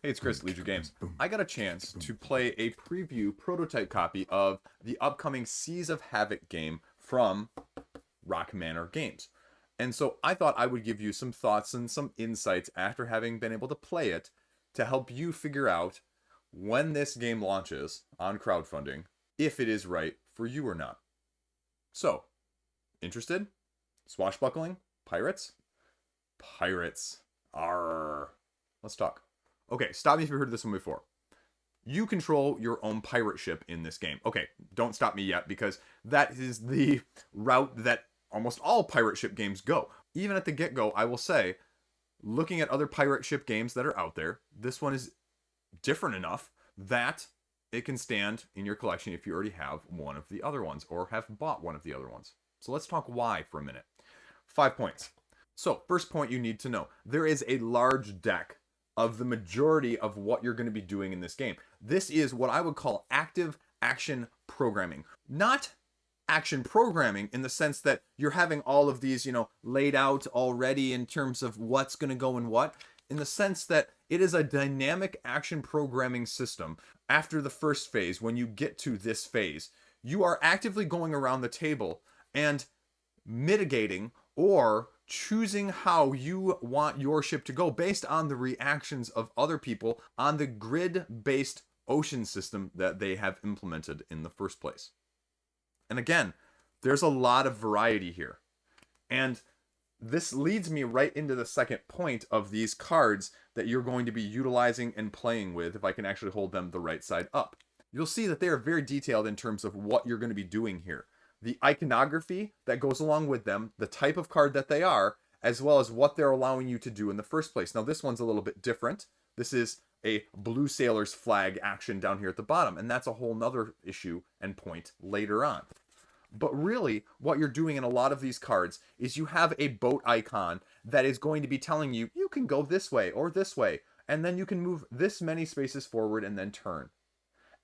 Hey, it's Chris, Liege Games. I got a chance to play a preview prototype copy of the upcoming Seas of Havoc game from Rock Manor Games. And so I thought I would give you some thoughts and some insights after having been able to play it to help you figure out when this game launches on crowdfunding, if it is right for you or not. So, interested? Swashbuckling? Pirates? Pirates. Arrrrrr. Let's talk. Okay, stop me if you've heard this one before. You control your own pirate ship in this game. Okay, don't stop me yet, because that is the route that almost all pirate ship games go. Even at the get-go, I will say, looking at other pirate ship games that are out there, this one is different enough that it can stand in your collection if you already have one of the other ones or have bought one of the other ones. So let's talk why for a minute. 5 points. So, first point you need to know. There is a large deck of the majority of what you're going to be doing in this game. This is what I would call active action programming. Not action programming in the sense that you're having all of these, laid out already in terms of what's going to go in what, in the sense that it is a dynamic action programming system. After the first phase, when you get to this phase, you are actively going around the table and mitigating or choosing how you want your ship to go based on the reactions of other people on the grid-based ocean system that they have implemented in the first place. And again, there's a lot of variety here. And this leads me right into the second point of these cards that you're going to be utilizing and playing with, if I can actually hold them the right side up. You'll see that they are very detailed in terms of what you're going to be doing here. The iconography that goes along with them, the type of card that they are, as well as what they're allowing you to do in the first place. Now, this one's a little bit different. This is a blue sailor's flag action down here at the bottom, and that's a whole nother issue and point later on. But really, what you're doing in a lot of these cards is you have a boat icon that is going to be telling you, you can go this way or this way, and then you can move this many spaces forward and then turn.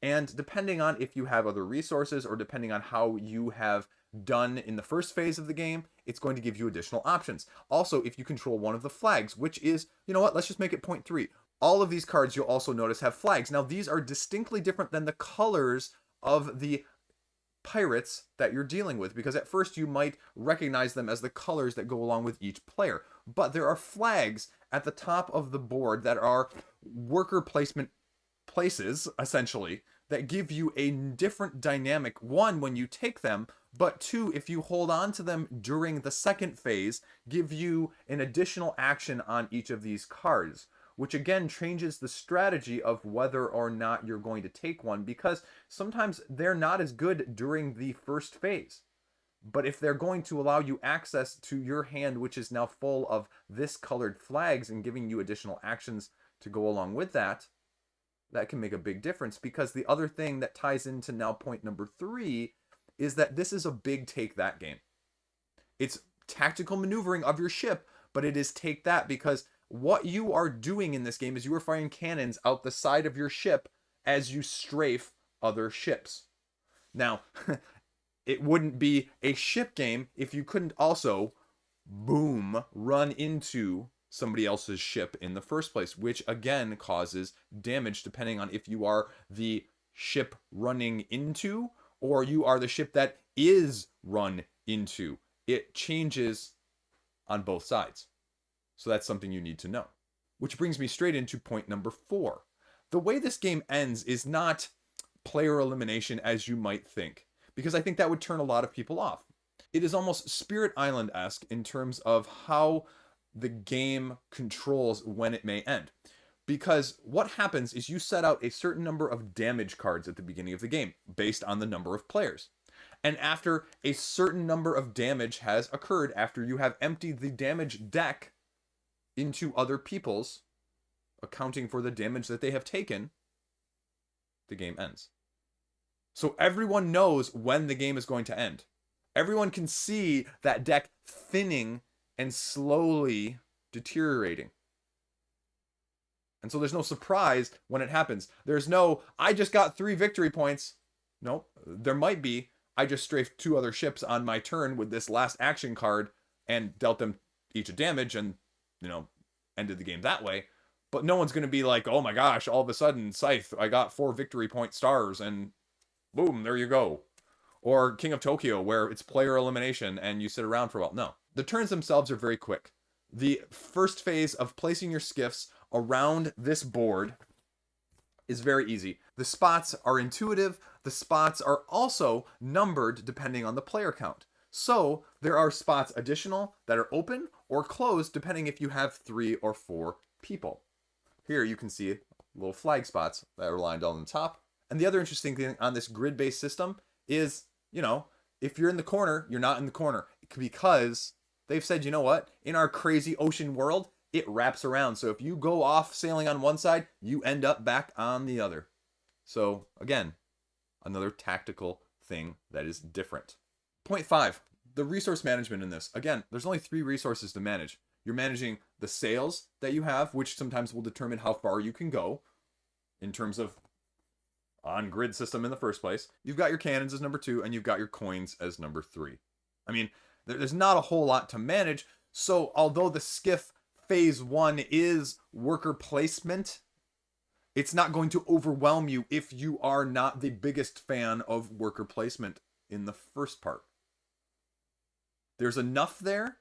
And depending on if you have other resources or depending on how you have done in the first phase of the game, it's going to give you additional options. Also, if you control one of the flags, which is, let's just make it point 3. All of these cards you'll also notice have flags. Now, these are distinctly different than the colors of the pirates that you're dealing with, because at first you might recognize them as the colors that go along with each player. But there are flags at the top of the board that are worker placement places, essentially, that give you a different dynamic, one, when you take them, but two, if you hold on to them during the second phase, give you an additional action on each of these cards, which again changes the strategy of whether or not you're going to take one, because sometimes they're not as good during the first phase. But if they're going to allow you access to your hand, which is now full of this colored flags and giving you additional actions to go along with that, that can make a big difference. Because the other thing that ties into now point number 3 is that this is a big take that game. It's tactical maneuvering of your ship, but it is take that, because what you are doing in this game is you are firing cannons out the side of your ship as you strafe other ships. Now, it wouldn't be a ship game if you couldn't also, boom, run into somebody else's ship in the first place, which again causes damage depending on if you are the ship running into or you are the ship that is run into. It changes on both sides. So that's something you need to know. Which brings me straight into point number 4. The way this game ends is not player elimination as you might think, because I think that would turn a lot of people off. It is almost Spirit Island-esque in terms of how the game controls when it may end. Because what happens is you set out a certain number of damage cards at the beginning of the game based on the number of players. And after a certain number of damage has occurred, after you have emptied the damage deck into other people's, accounting for the damage that they have taken, the game ends. So everyone knows when the game is going to end. Everyone can see that deck thinning and slowly deteriorating. And so there's no surprise when it happens. There's no, I just got 3 victory points. No, there might be, I just strafed 2 other ships on my turn with this last action card and dealt them each a damage and, ended the game that way. But no one's going to be like, oh my gosh, all of a sudden, Scythe, I got 4 victory point stars, and boom, there you go. Or King of Tokyo, where it's player elimination and you sit around for a while. No. The turns themselves are very quick. The first phase of placing your skiffs around this board is very easy. The spots are intuitive. The spots are also numbered depending on the player count. So there are spots additional that are open or closed depending if you have 3 or 4 people. Here you can see little flag spots that are lined on the top. And the other interesting thing on this grid-based system is, you know, if you're in the corner, you're not in the corner. Because they've said, you know what? In our crazy ocean world, it wraps around. So if you go off sailing on one side, you end up back on the other. So again, another tactical thing that is different. Point 5, the resource management in this. Again, there's only 3 resources to manage. You're managing the sails that you have, which sometimes will determine how far you can go in terms of on-grid system in the first place. You've got your cannons as number 2, and you've got your coins as number 3. I mean, there's not a whole lot to manage. So although the skiff phase 1 is worker placement, it's not going to overwhelm you if you are not the biggest fan of worker placement in the first part. There's enough there,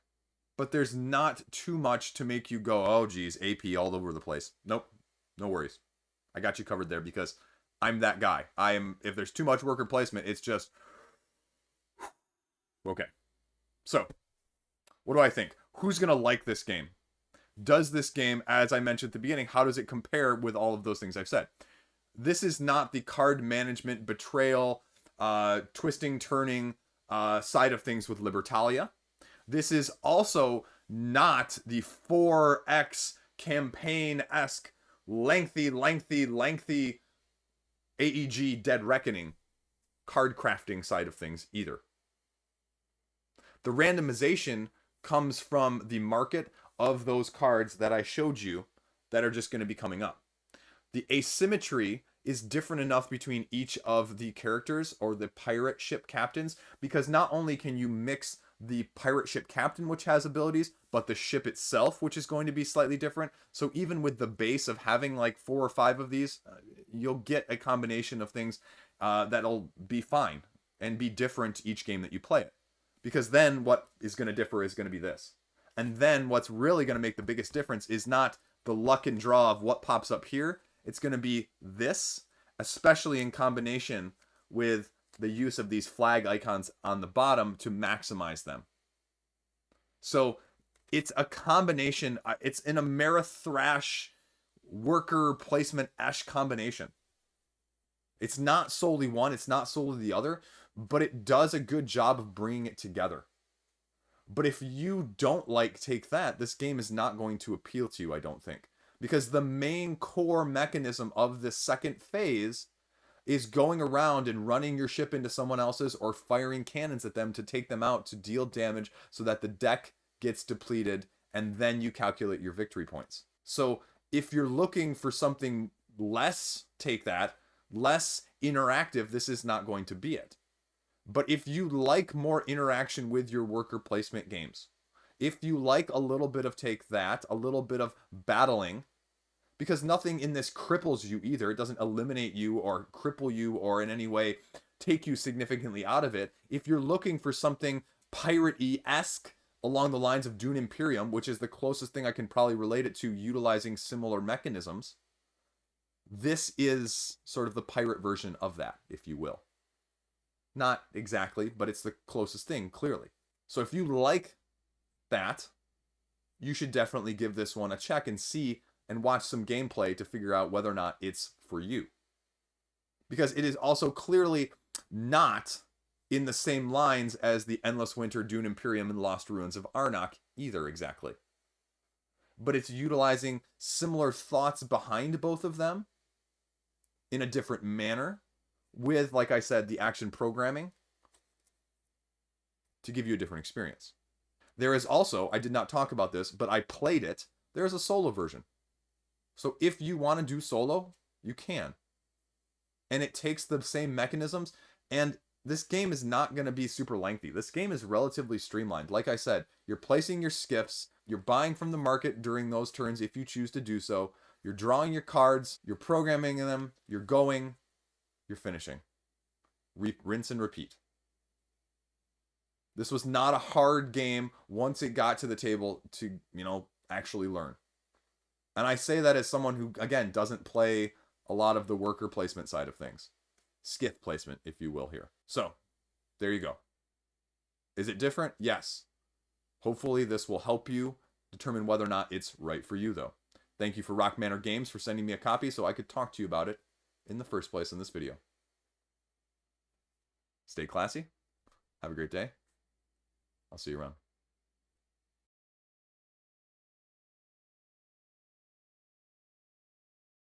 but there's not too much to make you go, oh geez, AP all over the place. Nope, no worries. I got you covered there because I'm that guy. If there's too much worker placement, it's just, okay. So, what do I think? Who's going to like this game? Does this game, as I mentioned at the beginning, how does it compare with all of those things I've said? This is not the card management, betrayal, twisting, turning side of things with Libertalia. This is also not the 4X campaign-esque lengthy AEG Dead Reckoning card crafting side of things either. The randomization comes from the market of those cards that I showed you that are just going to be coming up. The asymmetry is different enough between each of the characters or the pirate ship captains, because not only can you mix the pirate ship captain, which has abilities, but the ship itself, which is going to be slightly different. So even with the base of having like 4 or 5 of these, you'll get a combination of things that'll be fine and be different each game that you play it. Because then what is going to differ is going to be this. And then what's really going to make the biggest difference is not the luck and draw of what pops up here. It's going to be this, especially in combination with the use of these flag icons on the bottom to maximize them. So it's a combination. It's an Amerithrash worker placement-esh combination. It's not solely one. It's not solely the other. But it does a good job of bringing it together. But if you don't like Take That, this game is not going to appeal to you, I don't think. Because the main core mechanism of this second phase is going around and running your ship into someone else's or firing cannons at them to take them out to deal damage so that the deck gets depleted, and then you calculate your victory points. So if you're looking for something less Take That, less interactive, this is not going to be it. But if you like more interaction with your worker placement games, if you like a little bit of Take That, a little bit of battling, because nothing in this cripples you either. It doesn't eliminate you or cripple you or in any way take you significantly out of it. If you're looking for something pirate-y-esque along the lines of Dune Imperium, which is the closest thing I can probably relate it to utilizing similar mechanisms, this is sort of the pirate version of that, if you will. Not exactly, but it's the closest thing, clearly. So if you like that, you should definitely give this one a check and see and watch some gameplay to figure out whether or not it's for you. Because it is also clearly not in the same lines as the Endless Winter, Dune Imperium, and Lost Ruins of Arnak either, exactly. But it's utilizing similar thoughts behind both of them in a different manner with, like I said, the action programming to give you a different experience. There is also, I did not talk about this, but I played it, there is a solo version. So if you want to do solo, you can. And it takes the same mechanisms, and this game is not going to be super lengthy. This game is relatively streamlined. Like I said, you're placing your skiffs, you're buying from the market during those turns if you choose to do so, You're drawing your cards, you're programming them, you're going, you're finishing. Rinse and repeat. This was not a hard game once it got to the table to, actually learn. And I say that as someone who, again, doesn't play a lot of the worker placement side of things. Skiff placement, if you will, here. So, there you go. Is it different? Yes. Hopefully this will help you determine whether or not it's right for you, though. Thank you for Rock Manor Games for sending me a copy so I could talk to you about it in the first place in this video. Stay classy. Have a great day. I'll see you around.